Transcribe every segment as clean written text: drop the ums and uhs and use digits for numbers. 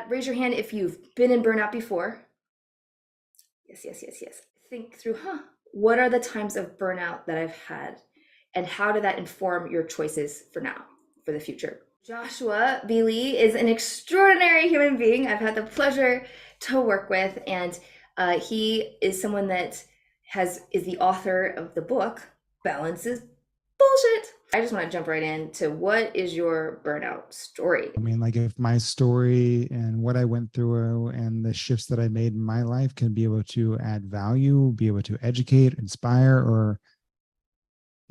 raise your hand if you've been in burnout before. Yes, yes, yes, yes. Think through, what are the times of burnout that I've had? And how did that inform your choices for now, for the future? Joshua B. Lee is an extraordinary human being I've had the pleasure to work with. And he is someone that is the author of the book, Balance is Bullshit. I just want to jump right into, what is your burnout story? I mean, like if my story and what I went through and the shifts that I made in my life can be able to add value, be able to educate, inspire, or,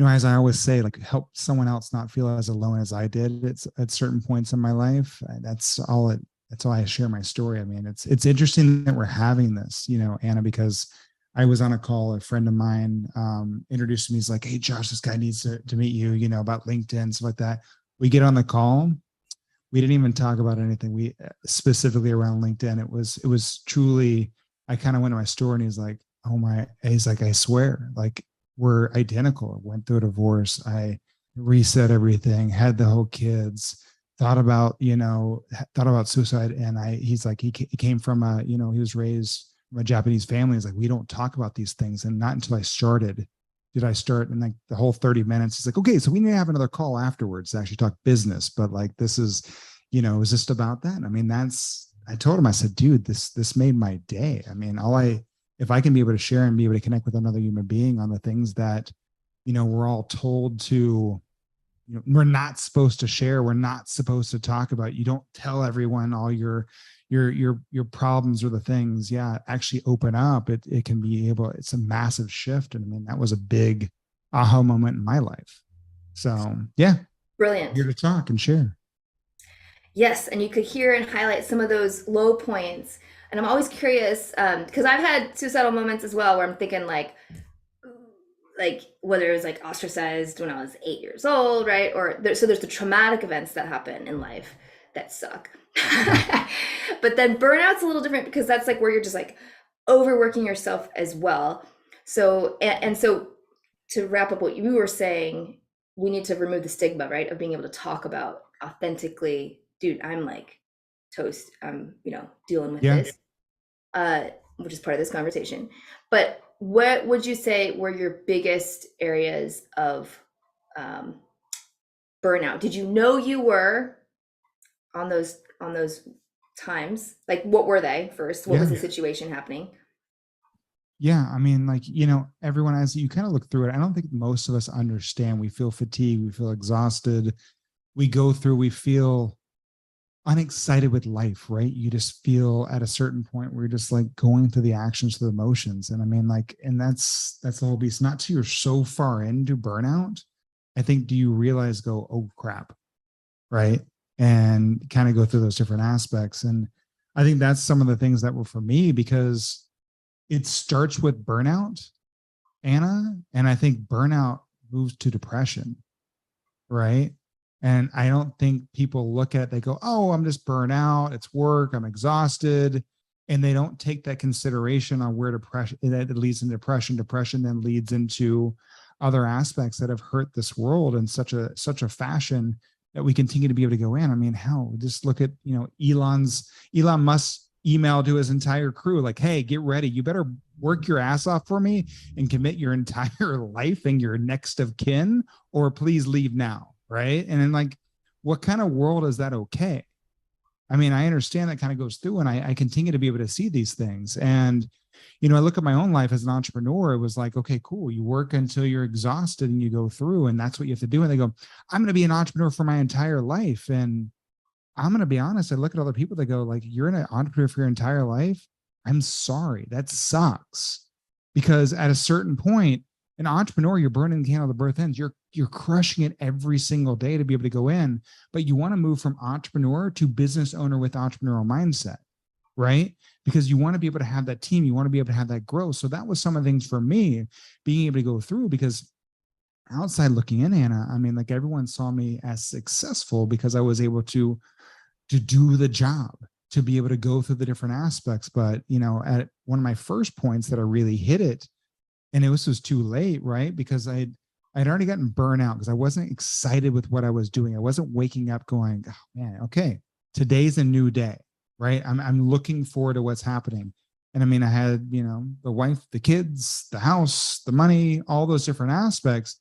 as I always say, like help someone else not feel as alone as I did at certain points in my life. That's all I share my story. I mean, it's interesting that we're having this, Anna, because I was on a call, a friend of mine introduced me. He's like, "Hey, Josh, this guy needs to meet you, about LinkedIn, stuff like that." We get on the call. We didn't even talk about anything. We specifically around LinkedIn. It was truly, I kind of went to my store and he's like, he's like, "I swear, like we're identical. I went through a divorce. I reset everything, had the whole kids, thought about suicide." And he's like, he came from he was raised from a Japanese family. He's like, "We don't talk about these things." And not until I started did I start, and like the whole 30 minutes, he's like, "Okay, so we need to have another call afterwards to actually talk business." But like, this is, it was just about that. I mean, I told him, I said, "Dude, this made my day." I mean, if I can be able to share and be able to connect with another human being on the things that, we're all told to, we're not supposed to share, we're not supposed to talk about. You don't tell everyone all your problems or the things. Yeah, actually open up. It can be it's a massive shift. And I mean, that was a big aha moment in my life. So yeah, Brilliant. here to talk and share. Yes, and you could hear and highlight some of those low points. And I'm always curious, because I've had suicidal moments as well, where I'm thinking like whether it was like ostracized when I was 8 years old, right? So there's the traumatic events that happen in life that suck. But then burnout's a little different, because that's like where you're just like overworking yourself as well. So and so to wrap up what you were saying, we need to remove the stigma, right, of being able to talk about authentically, dude, I'm like toast. I'm, dealing with this, which is part of this conversation. But what would you say were your biggest areas of burnout? Did you know you were on those times? Like, what were they first? What was the situation happening? Yeah, I mean, like, everyone, as you kind of look through it, I don't think most of us understand. We feel fatigued, we feel exhausted, we feel unexcited with life, right? You just feel at a certain point where you're just like going through the actions, through the emotions. And I mean, like, and that's the whole piece. Not till you're so far into burnout, I think, do you realize, "Oh crap," right? And kind of go through those different aspects. And I think that's some of the things that were for me, because it starts with burnout, Anna. And I think burnout moves to depression, right? And I don't think people look at it, they go, "Oh, I'm just burnt out. It's work. I'm exhausted." And they don't take that consideration on where depression, that leads into depression. Depression then leads into other aspects that have hurt this world in such a fashion that we continue to be able to go in. I mean, hell, just look at, Elon Musk's email to his entire crew, like, "Hey, get ready. You better work your ass off for me and commit your entire life and your next of kin, or please leave now." Right. And then, like, what kind of world is that? Okay. I mean, I understand that kind of goes through, and I continue to be able to see these things. And, I look at my own life as an entrepreneur. It was like, okay, cool. You work until you're exhausted and you go through, and that's what you have to do. And they go, "I'm going to be an entrepreneur for my entire life." And I'm going to be honest. I look at other people that go like, "You're an entrepreneur for your entire life." I'm sorry. That sucks. Because at a certain point, an entrepreneur, you're burning the candle at both ends. You're crushing it every single day to be able to go in, but you want to move from entrepreneur to business owner with entrepreneurial mindset, right? Because you want to be able to have that team, you want to be able to have that growth. So that was some of the things for me being able to go through, because outside looking in, Anna, I mean, like, everyone saw me as successful because I was able to do the job, to be able to go through the different aspects. But, at one of my first points that I really hit it, and it was too late, right? Because I'd already gotten burnt out, because I wasn't excited with what I was doing. I wasn't waking up going, "Oh man, okay, today's a new day." right? I'm looking forward to what's happening. And I mean, I had, you know, the wife, the kids, the house, the money, all those different aspects.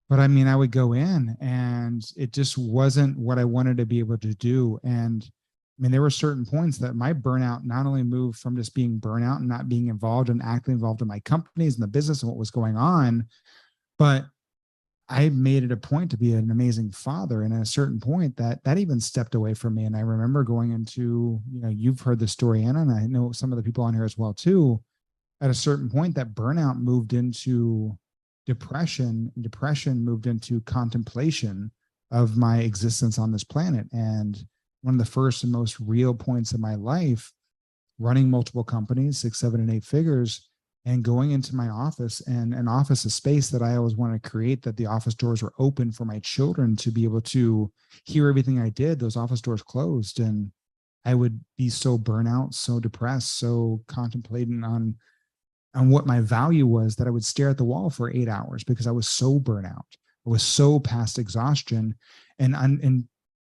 But I mean, I would go in and it just wasn't what I wanted to be able to do. And I mean, there were certain points that my burnout not only moved from just being burnout and not being involved and actively involved in my companies and the business and what was going on, but I made it a point to be an amazing father. And at a certain point that even stepped away from me. And I remember going into, you know, you've heard the story, Anna, and I know some of the people on here as well too. At a certain point, that burnout moved into depression, and depression moved into contemplation of my existence on this planet. And one of the first and most real points of my life, running multiple companies, 6, 7, and 8 figures, and going into my office, and an office, a space that I always wanted to create, that the office doors were open for my children to be able to hear everything I did. Those office doors closed, and I would be so burnout, so depressed, so contemplating on what my value was, that I would stare at the wall for 8 hours because I was so burnout. I was so past exhaustion, and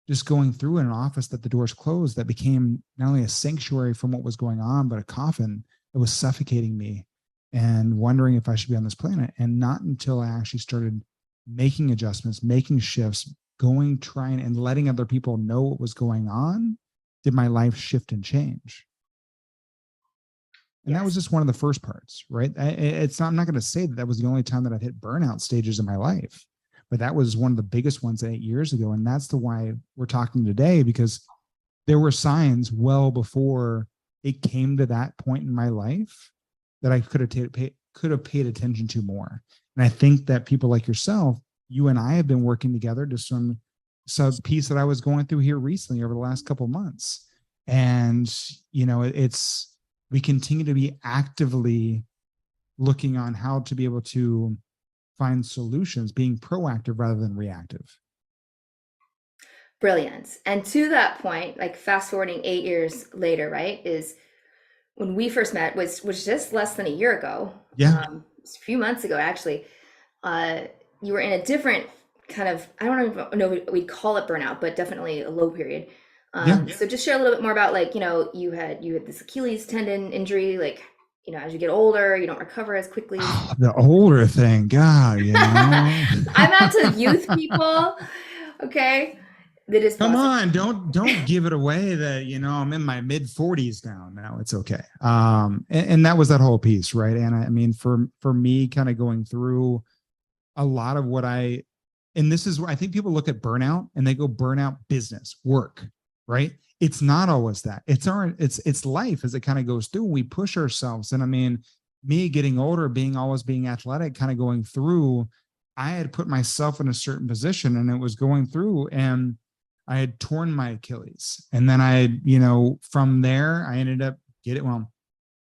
just going through in an office that the doors closed, that became not only a sanctuary from what was going on, but a coffin that was suffocating me and wondering if I should be on this planet. And not until I actually started making adjustments, making shifts, trying and letting other people know what was going on, did my life shift and change. And that was just one of the first parts, right? I'm not going to say that was the only time that I've hit burnout stages in my life, but that was one of the biggest ones 8 years ago. And that's the why we're talking today, because there were signs well before it came to that point in my life that I could have paid attention to more. And I think that people like yourself, you and I have been working together to some piece that I was going through here recently over the last couple of months. And, you know, we continue to be actively looking on how to be able to find solutions, being proactive rather than reactive. Brilliant. And to that point, like fast forwarding 8 years later, right, is when we first met was just less than a year ago. Yeah. A few months ago, actually. You were in a different kind of, I don't even know if we'd call it burnout, but definitely a low period. So just share a little bit more about, like, you know, you had this Achilles tendon injury, like, you know, as you get older, you don't recover as quickly. Oh, the older thing, God, you know. I'm out to youth people. Okay. That is Come on, don't give it away that, you know, I'm in my mid 40s now. Now it's okay. And that was that whole piece, right? And I mean, for me, kind of going through a lot of and this is where I think people look at burnout and they go burnout business, work, right? It's not always that. It's life as it kind of goes through. We push ourselves. And I mean, me getting older, always being athletic, kind of going through, I had put myself in a certain position and it was going through, and I had torn my Achilles. And then you know, from there, I ended up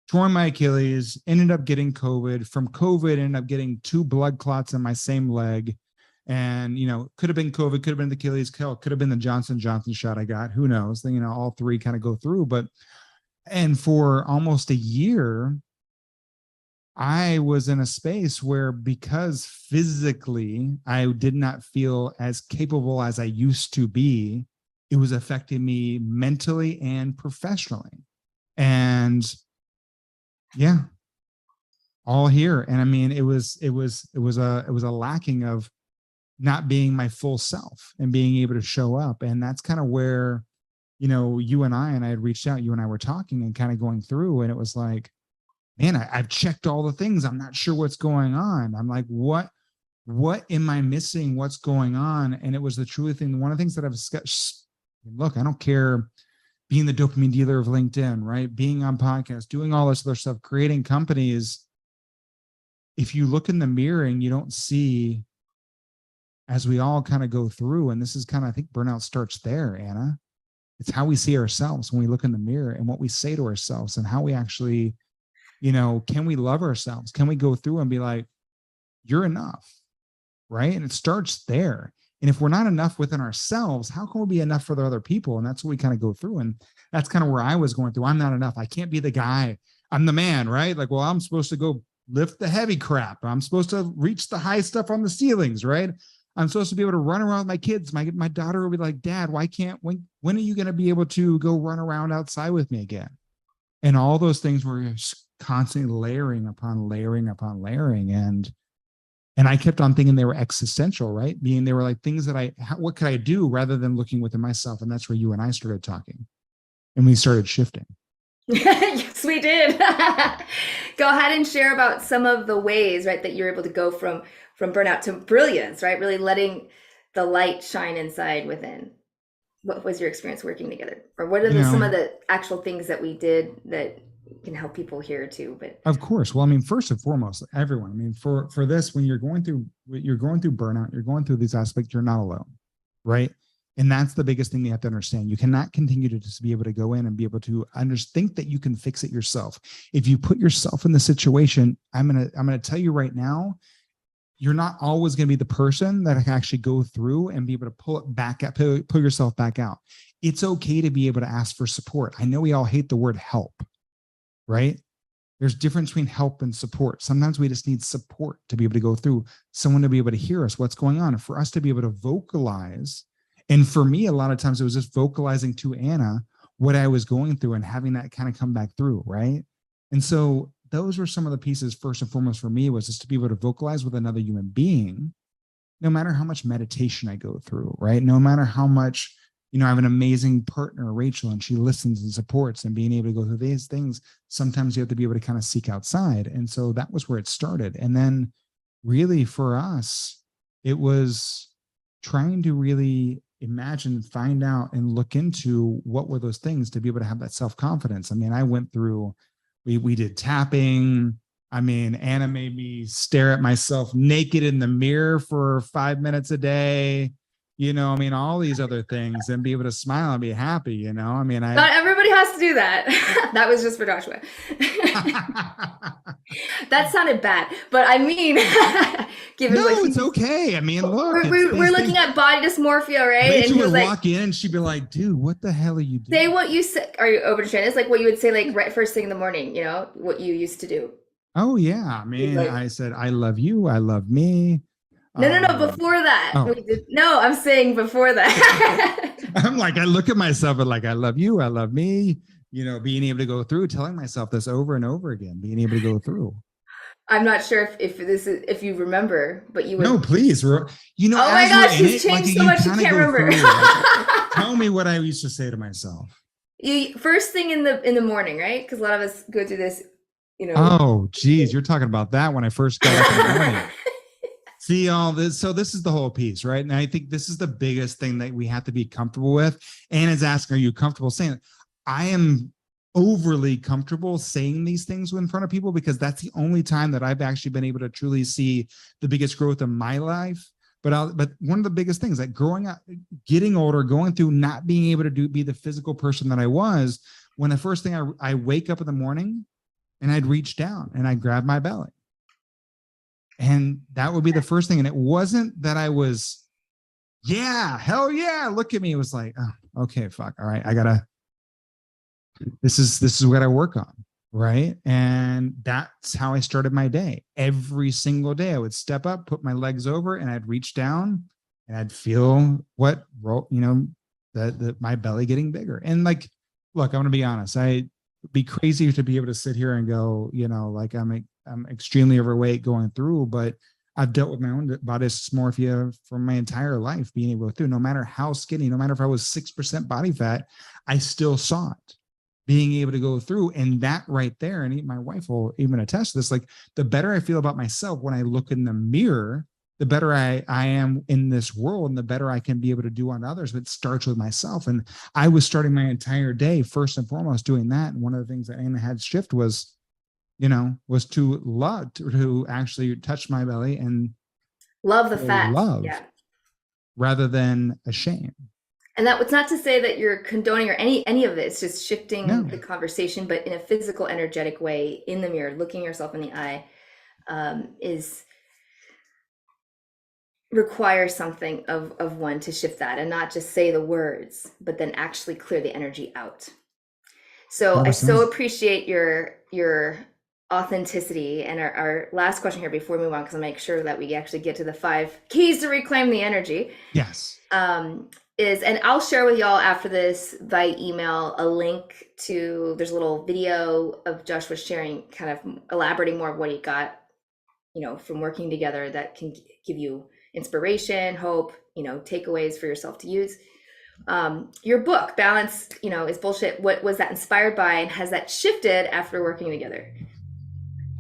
torn my Achilles, ended up getting COVID. From COVID, ended up getting 2 blood clots in my same leg. And, you know, could have been COVID, could have been the Achilles, could have been the Johnson & Johnson shot I got. Who knows? You know, all 3 kind of go through. And for almost a year, I was in a space where, because physically I did not feel as capable as I used to be, it was affecting me mentally and professionally. And yeah, all here. And I mean, it was a lacking of not being my full self and being able to show up. And that's kind of where, you know, you and I had reached out, you and I were talking and kind of going through, and it was like, man, I've checked all the things. I'm not sure what's going on. I'm like, what am I missing? What's going on? And it was the truth. And one of the things that I've sketched, look, I don't care being the dopamine dealer of LinkedIn, right? Being on podcasts, doing all this other stuff, creating companies. If you look in the mirror and you don't see, as we all kind of go through, and this is kind of, I think burnout starts there, Anna. It's how we see ourselves when we look in the mirror and what we say to ourselves and how we actually, you know, can we love ourselves? Can we go through and be like, you're enough, right? And it starts there. And if we're not enough within ourselves, how can we be enough for the other people? And that's what we kind of go through. And that's kind of where I was going through. I'm not enough. I can't be the guy. I'm the man, right? Like, well, I'm supposed to go lift the heavy crap. I'm supposed to reach the high stuff on the ceilings, right? I'm supposed to be able to run around with my kids. My daughter will be like, Dad, when are you going to be able to go run around outside with me again? And all those things were constantly layering upon layering upon layering. And I kept on thinking they were existential, right? Meaning they were like things that what could I do rather than looking within myself? And that's where you and I started talking and we started shifting. Yes, we did. Go ahead and share about some of the ways, right, that you're able to go from burnout to brilliance, right? Really letting the light shine inside within. What was your experience working together? Or what are some of the actual things that we did that can help people here too? But of course. Well, I mean, first and foremost, everyone, I mean, for this, when you're going through burnout, you're going through these aspects, you're not alone, right? And that's the biggest thing you have to understand. You cannot continue to just be able to go in and be able to think that you can fix it yourself. If you put yourself in the situation, I'm gonna tell you right now, you're not always going to be the person that can actually go through and be able to pull it back up, pull yourself back out. It's okay to be able to ask for support. I know we all hate the word help, right? There's difference between help and support. Sometimes we just need support to be able to go through, someone to be able to hear us, what's going on, and for us to be able to vocalize. And for me, a lot of times it was just vocalizing to Anna what I was going through and having that kind of come back through, right? And so those were some of the pieces, first and foremost for me, was just to be able to vocalize with another human being, no matter how much meditation I go through, right? No matter how much, I have an amazing partner, Rachel, and she listens and supports, and being able to go through these things, sometimes you have to be able to kind of seek outside. And so that was where it started. And then really for us, it was trying to really imagine, find out, and look into what were those things to be able to have that self-confidence. I mean, I went through, we did tapping. I mean, Anna made me stare at myself naked in the mirror for 5 minutes a day. I mean, all these other things, and be able to smile and be happy, I mean, not everybody has to do that. That was just for Joshua. That sounded bad, but I mean, given no, it's okay. I mean, look, we're looking at body dysmorphia, right? Rachel would walk in and she'd be like, "Dude, what the hell are you doing?" Say what you said. Are you open to sharing this? Like what you would say, like right first thing in the morning. What you used to do. Oh yeah, I mean, I said, "I love you. I love me." No, before that. Oh. No, I'm saying before that. I'm like, I look at myself and like, I love you. I love me. Being able to go through, telling myself this over and over again, being able to go through. I'm not sure if you remember, but you would. No, please. Oh my gosh, she's changed so much you can't remember. Tell me what I used to say to myself. First thing in the morning, right? Because a lot of us go through this, Oh, geez, you're talking about that when I first got up in the morning. See all this. So this is the whole piece, right? And I think this is the biggest thing that we have to be comfortable with. Anna's asking, are you comfortable saying it? I am overly comfortable saying these things in front of people because that's the only time that I've actually been able to truly see the biggest growth in my life. But one of the biggest things, like growing up, getting older, going through not being able to be the physical person that I was, when the first thing I wake up in the morning and I'd reach down and I'd grab my belly. And that would be the first thing. And it wasn't that I was, yeah, hell yeah, look at me. It was like, oh, okay, fuck. All right, this is what I work on. Right. And that's how I started my day. Every single day I would step up, put my legs over, and I'd reach down and I'd feel my belly getting bigger. And like, look, I'm going to be honest. I'd be crazy to be able to sit here and go, like I'm extremely overweight going through, but I've dealt with my own body dysmorphia for my entire life, being able to go through, no matter how skinny, no matter if I was 6% body fat, I still saw it, being able to go through. And that right there, and my wife will even attest to this, like the better I feel about myself when I look in the mirror, the better I am in this world and the better I can be able to do on others. But it starts with myself. And I was starting my entire day, first and foremost, doing that. And one of the things that Anna had shift was to love, to actually touch my belly and love the fat, rather than a shame. And that was not to say that you're condoning or any of this, just shifting the conversation, but in a physical, energetic way in the mirror, looking yourself in the eye, requires something of one to shift that, and not just say the words, but then actually clear the energy out. So I so appreciate your authenticity. And our last question here before we move on, because I'll make sure that we actually get to the 5 keys to reclaim the energy. Yes. And I'll share with y'all after this by email a link to, there's a little video of Joshua sharing, kind of elaborating more of what he got, from working together that can give you inspiration, hope, takeaways for yourself to use. Your book, Balance, is Bullshit. What was that inspired by, and has that shifted after working together?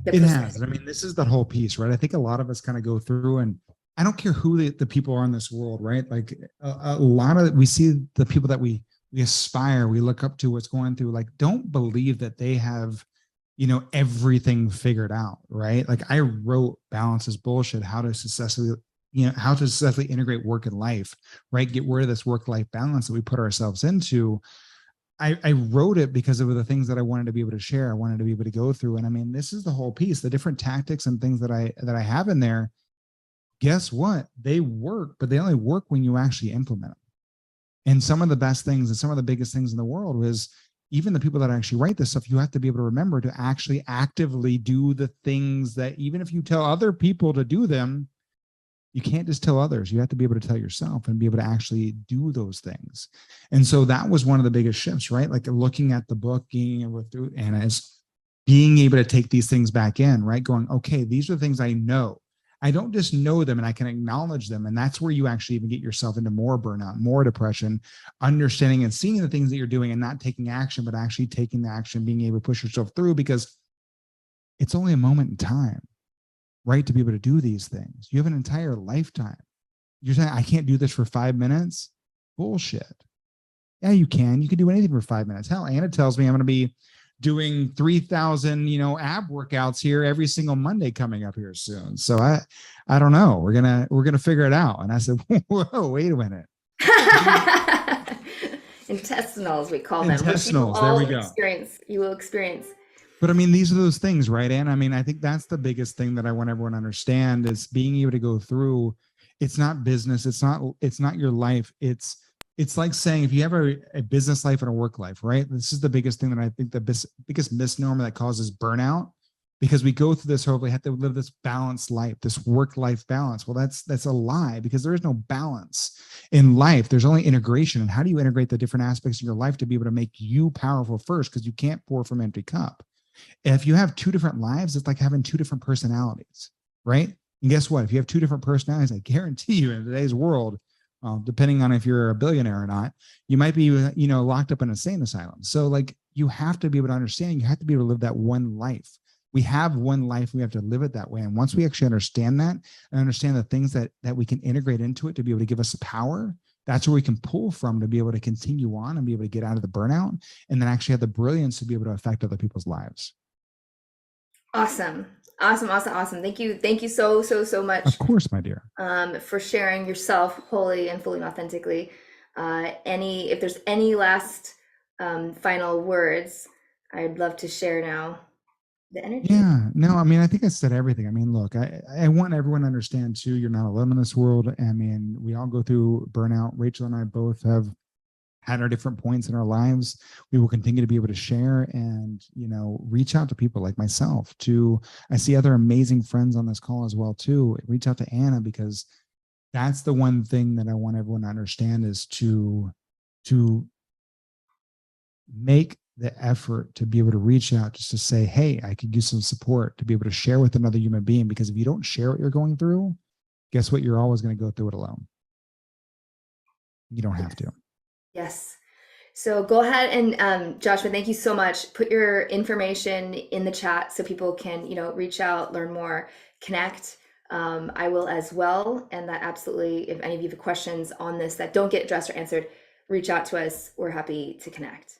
It has. I mean, this is the whole piece, right? I think a lot of us kind of go through, and I don't care who the people are in this world, right? Like a lot of, we see the people that we aspire, we look up to, what's going through, like, don't believe that they have, everything figured out, right? Like, I wrote Balance is Bullshit, how to successfully integrate work and life, right? Get rid of this work-life balance that we put ourselves into. I wrote it because of the things that I wanted to be able to share. I wanted to be able to go through. And I mean, this is the whole piece, the different tactics and things that I have in there. Guess what? They work, but they only work when you actually implement them. And some of the best things and some of the biggest things in the world is, even the people that actually write this stuff, you have to be able to remember to actually actively do the things that, even if you tell other people to do them, you can't just tell others. You have to be able to tell yourself and be able to actually do those things. And so that was one of the biggest shifts, right? Like, looking at the book, being able to, and as being able to take these things back in, right? Going, okay, these are the things I know. I don't just know them, and I can acknowledge them. And that's where you actually even get yourself into more burnout, more depression, understanding and seeing the things that you're doing and not taking action, but actually taking the action, being able to push yourself through, because it's only a moment in time, right? To be able to do these things. You have an entire lifetime. You're saying, I can't do this for 5 minutes? Bullshit. Yeah, you can. You can do anything for 5 minutes. Hell, Anna tells me I'm going to be doing 3,000, ab workouts here every single Monday coming up here soon. So I don't know. We're gonna figure it out. And I said, whoa, wait a minute. Intestinals, we call them. Intestinals. There we go. You will experience. But I mean, these are those things, right? And I mean, I think that's the biggest thing that I want everyone to understand, is being able to go through. It's not business. It's not your life. It's like saying, if you have a business life and a work life, right? This is the biggest thing that I think, the biggest misnomer that causes burnout, because we go through this, hopefully have to live this balanced life, this work-life balance. Well, that's a lie, because there is no balance in life. There's only integration. And how do you integrate the different aspects of your life to be able to make you powerful first? Because you can't pour from an empty cup. And if you have 2 different lives, it's like having 2 different personalities, right? And guess what? If you have 2 different personalities, I guarantee you, in today's world, depending on if you're a billionaire or not, you might be, locked up in an insane asylum. So, like, you have to be able to understand, you have to be able to live that one life. We have one life. We have to live it that way. And once we actually understand that, and understand the things that we can integrate into it to be able to give us the power, that's where we can pull from to be able to continue on and be able to get out of the burnout, and then actually have the brilliance to be able to affect other people's lives. Awesome. Thank you so much. Of course, my dear. For sharing yourself wholly and fully and authentically. If there's any last final words, I'd love to share now. The energy. Yeah, no, I mean, I think I said everything. I mean, look, I want everyone to understand too, you're not alone in this world. I mean, we all go through burnout. Rachel and I both have had our different points in our lives. We will continue to be able to share and, reach out to people like myself. I see other amazing friends on this call as well too. Reach out to Anna, because that's the one thing that I want everyone to understand, is to make the effort to be able to reach out, just to say, hey, I could use some support, to be able to share with another human being. Because if you don't share what you're going through, guess what? You're always going to go through it alone. You don't have to. Yes. So go ahead and Joshua, thank you so much. Put your information in the chat so people can, reach out, learn more, connect. I will as well. And that absolutely, if any of you have questions on this that don't get addressed or answered, reach out to us. We're happy to connect.